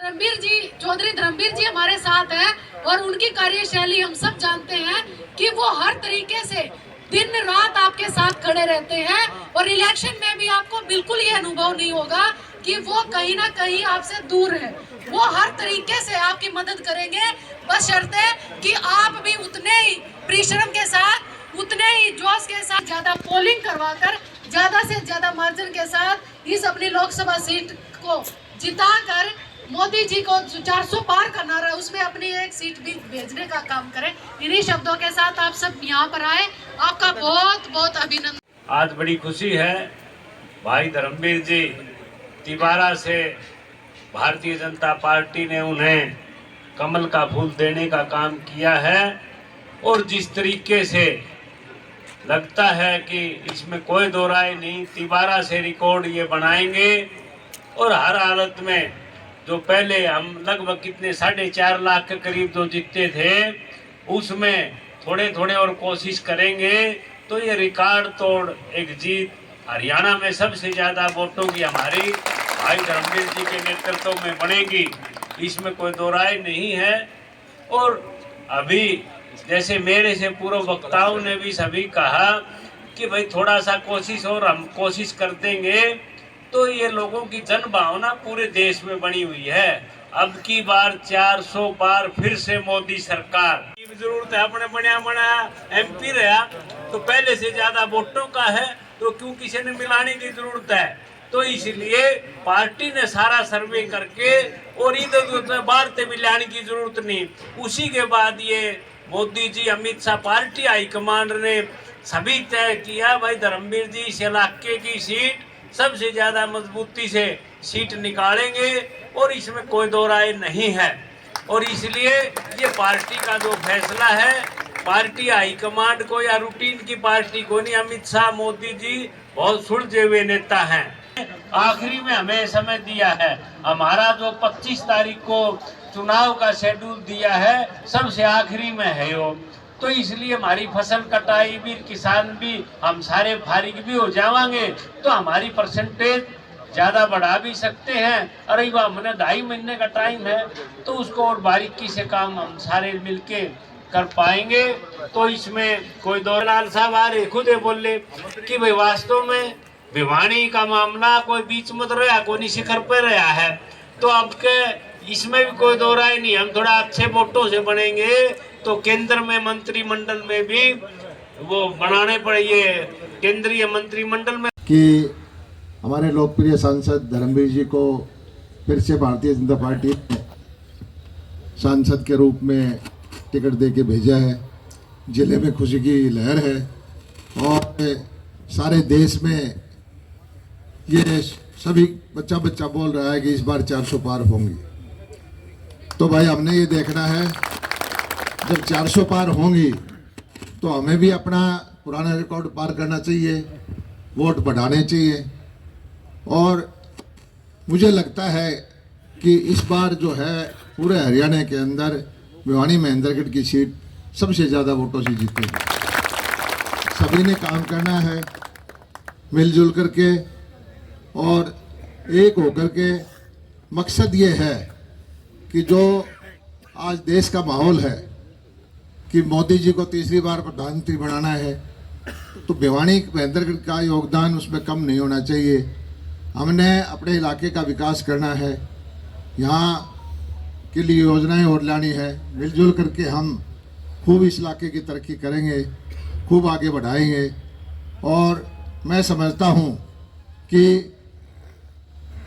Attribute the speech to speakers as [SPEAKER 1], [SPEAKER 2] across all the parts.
[SPEAKER 1] धर्मवीर जी, चौधरी धर्मवीर जी हमारे साथ हैं और उनकी कार्यशैली हम सब जानते हैं कि वो हर तरीके से दिन रात आपके साथ खड़े रहते हैं और इलेक्शन में भी आपको बिल्कुल ये अनुभव नहीं होगा कि वो कहीं ना कहीं आपसे दूर है। वो हर तरीके से आपकी मदद करेंगे, बशर्ते कि आप भी उतने ही परिश्रम के साथ, उतने ही जोश के साथ ज्यादा पोलिंग करवाकर ज्यादा से ज्यादा मार्जिन के साथ इस अपनी लोकसभा सीट को जिताकर मोदी जी को 400 पार करना रहा, उसमें अपनी एक सीट भी भेजने का काम करें। इन्हीं शब्दों के साथ आप सब यहाँ पर आए, आपका बहुत बहुत अभिनंदन।
[SPEAKER 2] आज बड़ी खुशी है, भाई धर्मवीर जी तिवारा से भारतीय जनता पार्टी ने उन्हें कमल का फूल देने का काम किया है और जिस तरीके से लगता है कि इसमें कोई दो राय नहीं, तिवारा से रिकॉर्ड ये बनाएंगे और हर हालत में जो पहले हम लगभग कितने 4.5 लाख के करीब जो जीतते थे उसमें थोड़े थोड़े और कोशिश करेंगे तो ये रिकॉर्ड तोड़ एक जीत हरियाणा में सबसे ज़्यादा वोटों की हमारी भाई धर्मवीर जी के नेतृत्व में बनेगी, इसमें कोई दो राय नहीं है। और अभी जैसे मेरे से पूर्व वक्ताओं ने भी सभी कहा कि भाई थोड़ा सा कोशिश और हम कोशिश कर देंगे, तो ये लोगों की जन भावना पूरे देश में बनी हुई है। अब की बार 400 पार फिर से मोदी सरकार की जरूरत है। अपने बना MP रहा तो पहले से ज्यादा वोटों का है, तो क्यों किसी ने मिलाने की जरूरत है। तो इसलिए पार्टी ने सारा सर्वे करके और इधर बाहर से मिलाने की जरूरत नहीं। उसी के बाद ये मोदी जी, अमित शाह, पार्टी हाईकमांड ने सभी तय किया भाई धर्मवीर जी इस इलाके की सीट सबसे ज्यादा मजबूती से सीट निकालेंगे और इसमें कोई दो राय नहीं है। और इसलिए ये पार्टी का जो फैसला है, पार्टी हाईकमांड को या रूटीन की पार्टी को नहीं, अमित शाह मोदी जी बहुत सुलझे हुए नेता हैं। आखिरी में हमें समय दिया है, हमारा जो 25 तारीख को चुनाव का शेड्यूल दिया है सबसे आखिरी में है वो, तो इसलिए हमारी फसल कटाई भी, किसान भी, हम सारे फारिग भी हो जाएंगे तो हमारी परसेंटेज ज़्यादा बढ़ा भी सकते हैं। अरे वाह, हमने 2.5 महीने का टाइम है तो उसको और बारीकी से काम हम सारे मिलके कर पाएंगे। तो इसमें कोई दो लाल साहब आ रहे खुद बोले कि भाई वास्तव में भिवानी का मामला कोई बीच मत रहा, कोई शिखर पे रहा है, तो अब के इसमें भी कोई दो राय नहीं, हम थोड़ा अच्छे वोटों से बनेंगे तो केंद्र में मंत्रिमंडल में भी वो बनाने पड़ेंगे, केंद्रीय मंत्रिमंडल में।
[SPEAKER 3] कि हमारे लोकप्रिय सांसद धर्मवीर जी को फिर से भारतीय जनता पार्टी ने सांसद के रूप में टिकट देके भेजा है। जिले में खुशी की लहर है और सारे देश में ये सभी बच्चा बोल रहा है कि इस बार 400 पार होंगी। तो भाई हमने ये देखना है, जब 400 पार होंगी तो हमें भी अपना पुराना रिकॉर्ड पार करना चाहिए, वोट बढ़ाने चाहिए। और मुझे लगता है कि इस बार जो है पूरे हरियाणा के अंदर भिवानी महेंद्रगढ़ की सीट सबसे ज़्यादा वोटों से जीतेगी। सभी ने काम करना है मिलजुल करके और एक होकर के। मकसद ये है कि जो आज देश का माहौल है कि मोदी जी को तीसरी बार प्रधानमंत्री बनाना है, तो भिवानी महेंद्रगढ़ का योगदान उसमें कम नहीं होना चाहिए। हमने अपने इलाके का विकास करना है, यहाँ के लिए योजनाएं और लानी है। मिलजुल करके हम खूब इस इलाके की तरक्की करेंगे, खूब आगे बढ़ाएंगे। और मैं समझता हूँ कि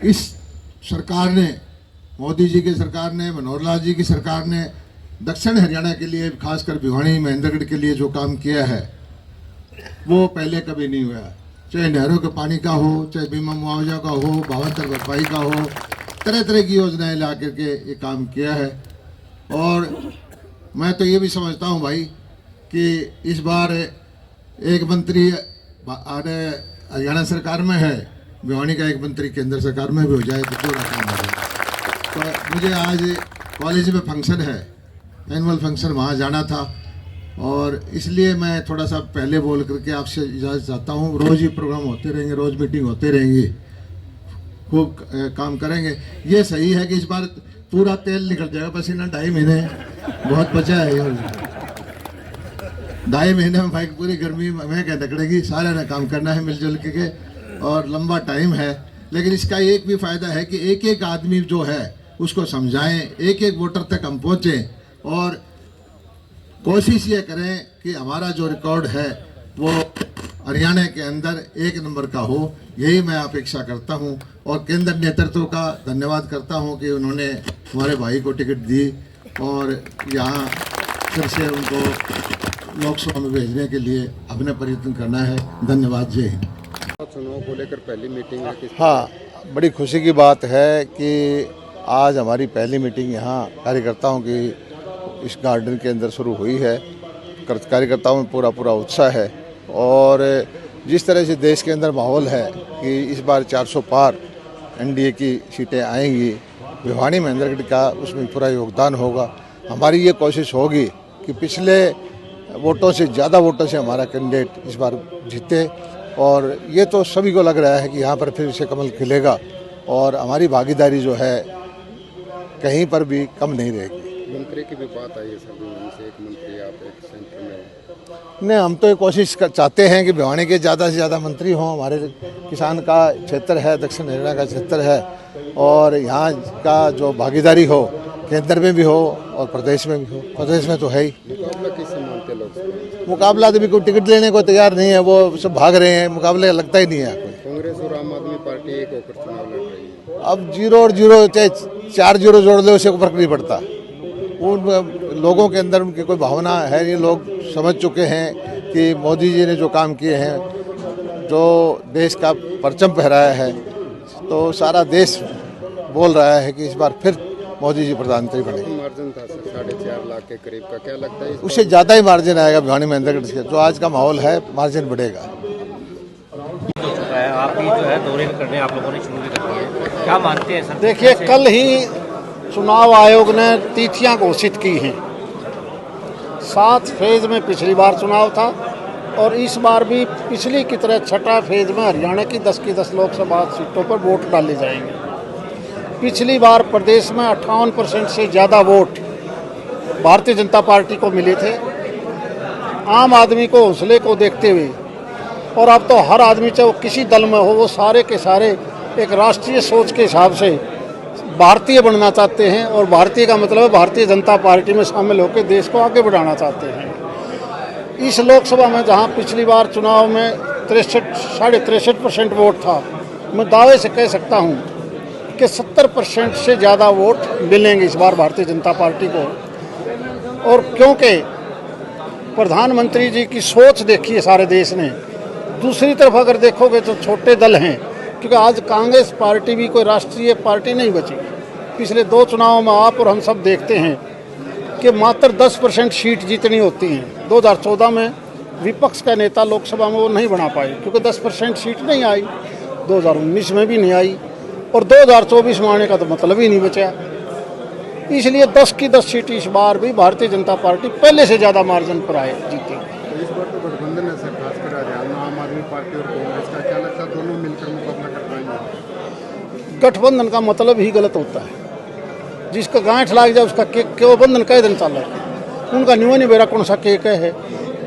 [SPEAKER 3] इस सरकार ने, मोदी जी की सरकार ने, मनोहर लाल जी की सरकार ने दक्षिण हरियाणा के लिए, खासकर भिवानी महेंद्रगढ़ के लिए जो काम किया है वो पहले कभी नहीं हुआ। चाहे नहरों के पानी का हो, चाहे बीमा मुआवजा का हो, भावांतर भरपाई का हो, तरह तरह की योजनाएं ला करके ये काम किया है। और मैं तो ये भी समझता हूँ भाई कि इस बार एक मंत्री हरियाणा सरकार में है, भिवानी का एक मंत्री केंद्र सरकार में भी हो जाए तो पूरा काम हो जाए। तो मुझे आज कॉलेज में फंक्शन है, एनुअल फंक्शन, वहाँ जाना था और इसलिए मैं थोड़ा सा पहले बोल करके आपसे इजाज़त चाहता हूँ। रोज़ ही प्रोग्राम होते रहेंगे, रोज़ मीटिंग होते रहेंगी, खूब काम करेंगे। ये सही है कि इस बार पूरा तेल निकल जाएगा पसीना। 2.5 महीने बहुत बचा है, 2.5 महीने में भाई पूरी गर्मी में क्या निकलेगी। सारे ने काम करना है मिलजुल के और लंबा टाइम है। लेकिन इसका एक भी फायदा है कि एक एक आदमी जो है उसको समझाएं, एक एक वोटर तक हम पहुँचें और कोशिश ये करें कि हमारा जो रिकॉर्ड है वो हरियाणा के अंदर 1 नंबर का हो। यही मैं अपेक्षा करता हूं और केंद्र नेतृत्व का धन्यवाद करता हूं कि उन्होंने हमारे भाई को टिकट दी और यहाँ फिर से उनको लोकसभा में भेजने के लिए अपने प्रयत्न करना है। धन्यवाद। जय हिंद।
[SPEAKER 4] चुनाव को लेकर पहली मीटिंग है।
[SPEAKER 5] हाँ, बड़ी खुशी की बात है कि आज हमारी पहली मीटिंग यहाँ कार्यकर्ताओं की इस गार्डन के अंदर शुरू हुई है। कार्यकर्ताओं में पूरा उत्साह है और जिस तरह से देश के अंदर माहौल है कि इस बार 400 पार एनडीए की सीटें आएंगी, भिवानी महेंद्रगढ़ का उसमें पूरा योगदान होगा। हमारी ये कोशिश होगी कि पिछले वोटों से ज़्यादा वोटों से हमारा कैंडिडेट इस बार जीते और ये तो सभी को लग रहा है कि यहाँ पर फिर से कमल खिलेगा और हमारी भागीदारी जो है कहीं पर भी कम नहीं रहेगी।
[SPEAKER 4] मंत्री की भी बात आई है, सभी उनसे एक मंत्री आप एक सेंटर में।
[SPEAKER 5] नहीं, हम तो ये कोशिश चाहते हैं कि भिवानी के ज़्यादा से ज़्यादा मंत्री हों। हमारे किसान का क्षेत्र है, दक्षिण हरियाणा का क्षेत्र है और यहाँ का जो भागीदारी हो केंद्र में भी हो और प्रदेश में भी हो। प्रदेश में तो है ही।
[SPEAKER 4] मुकाबला किससे मानते लोग?
[SPEAKER 5] मुकाबला तो भी कोई टिकट लेने को तैयार नहीं है, वो सब भाग रहे हैं। मुकाबले लगता ही नहीं है कोई।
[SPEAKER 4] कांग्रेस और आम आदमी पार्टी एक होकर चुनाव लड़ रही है।
[SPEAKER 5] अब 0 और 0 चाहे 4 0 जोड़ दो, उससे कोई फर्क नहीं पड़ता। उन लोगों के अंदर उनकी कोई भावना है, ये लोग समझ चुके हैं कि मोदी जी ने जो काम किए हैं, जो देश का परचम फहराया है, तो सारा देश बोल रहा है कि इस बार फिर मोदी जी प्रधानमंत्री बने।
[SPEAKER 4] मार्जिन था सर 4.5 लाख के करीब का, क्या लगता है
[SPEAKER 5] उससे ज़्यादा ही मार्जिन आएगा भिवानी महेंद्रगढ़ से। जो आज का माहौल है, मार्जिन बढ़ेगा।
[SPEAKER 6] आपकी जो है दौरे करने आप लोगों ने शुरू कर दी है, क्या मानते हैं सर?
[SPEAKER 7] देखिए, कल ही चुनाव आयोग ने तिथियां घोषित की हैं। 7 फेज में पिछली बार चुनाव था और इस बार भी पिछली की तरह 6ठा फेज में हरियाणा की 10 की 10 लोकसभा सीटों पर वोट डाले जाएंगे। पिछली बार प्रदेश में 58% से ज़्यादा वोट भारतीय जनता पार्टी को मिले थे। आम आदमी को हौसले को देखते हुए और अब तो हर आदमी चाहे वो किसी दल में हो, वो सारे के सारे एक राष्ट्रीय सोच के हिसाब से भारतीय बनना चाहते हैं और भारतीय का मतलब है भारतीय जनता पार्टी में शामिल होकर देश को आगे बढ़ाना चाहते हैं। इस लोकसभा में जहां पिछली बार चुनाव में 63.5% वोट था, मैं दावे से कह सकता हूं कि 70% से ज़्यादा वोट मिलेंगे इस बार भारतीय जनता पार्टी को। और क्योंकि प्रधानमंत्री जी की सोच देखी है सारे देश ने। दूसरी तरफ अगर देखोगे तो छोटे दल हैं, क्योंकि आज कांग्रेस पार्टी भी कोई राष्ट्रीय पार्टी नहीं बची। पिछले 2 चुनावों में आप और हम सब देखते हैं कि मात्र 10% सीट जीतनी होती हैं। 2014 में विपक्ष का नेता लोकसभा में वो नहीं बना पाए क्योंकि 10% सीट नहीं आई, 2019 में भी नहीं आई और 2024 में आने का तो मतलब ही नहीं बचा। इसलिए 10 की 10 सीट इस बार भी भारतीय जनता पार्टी पहले से ज़्यादा मार्जिन पर आए जीती।
[SPEAKER 4] इस बार तो गठबंधन है सर, खासकर हरियाणा आम आदमी पार्टी और कांग्रेस का, क्या लगता है दोनों मिलकर मुकाबला कर पाएंगे?
[SPEAKER 7] गठबंधन का मतलब ही गलत होता है। जिसका गांठ लाग जाए उसका केक क्यों बंधन कई दिन चल रहा है। उनका न्यू नहीं मेरा कौन सा केक है।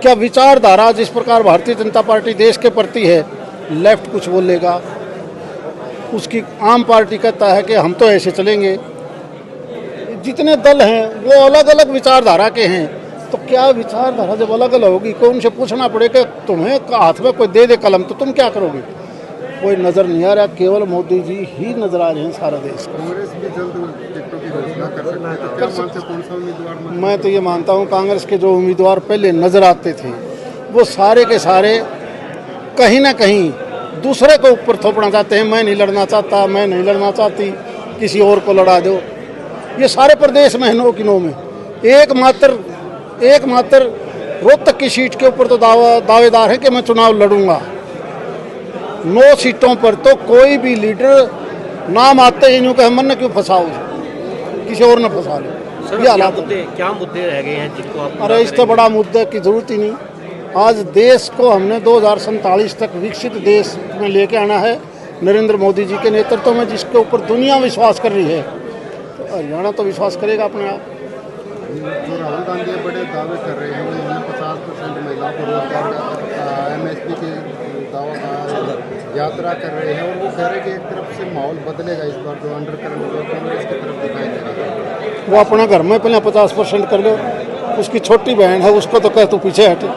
[SPEAKER 7] क्या विचारधारा जिस प्रकार भारतीय जनता पार्टी देश के प्रति है, लेफ्ट कुछ बोलेगा, उसकी आम पार्टी कहता है कि हम तो ऐसे चलेंगे। जितने दल हैं वो अलग अलग विचारधारा के हैं, तो क्या विचारधारा जब अलग अलग होगी, कोई उनसे पूछना पड़ेगा तुम्हें हाथ में कोई दे दे कलम तो तुम क्या करोगे? कोई नज़र नहीं आ रहा, केवल मोदी जी ही नजर आ रहे हैं सारा देश।
[SPEAKER 4] कांग्रेस भी जल्द टिकटों की घोषणा कर सकते हैं, तो क्या मानते कौन सा उम्मीदवार?
[SPEAKER 7] मैं तो ये मानता हूँ कांग्रेस के जो उम्मीदवार पहले नजर आते थे वो सारे के सारे कहीं ना कहीं दूसरे को ऊपर थोपना चाहते हैं। मैं नहीं लड़ना चाहता, मैं नहीं लड़ना चाहती, किसी और को लड़ा दो। ये सारे प्रदेश में है 9 की 9 में। एकमात्र रोहतक की सीट के ऊपर तो दावेदार है कि मैं चुनाव लड़ूंगा। 9 सीटों पर तो कोई भी लीडर नाम आते ही नहीं कहे मन ने क्यों फंसाओ, किसी और ने फंसा लो। ये हालात
[SPEAKER 6] क्या मुद्दे रह गए हैं जिनको आप?
[SPEAKER 7] अरे इससे बड़ा मुद्दा की जरूरत ही नहीं। आज देश को हमने 2047 तक विकसित देश में लेके आना है नरेंद्र मोदी जी के नेतृत्व में, जिसके ऊपर दुनिया विश्वास कर रही है। तो हरियाणा तो विश्वास करेगा अपने आप।
[SPEAKER 4] जो राहुल गांधी बड़े दावे कर रहे हैं, उन्होंने 50% महिलाओं को रोजगार का MSP के दावा का यात्रा कर रहे हैं, और वो कह रहे हैं कि एक तरफ से माहौल बदलेगा इस बार, जो अंडर करंट जो कांग्रेस की तरफ दिखाई दे रहा है।
[SPEAKER 7] वो अपना घर में पहले 50% कर लो, उसकी छोटी बहन है उसको तो कह तू पीछे हटे।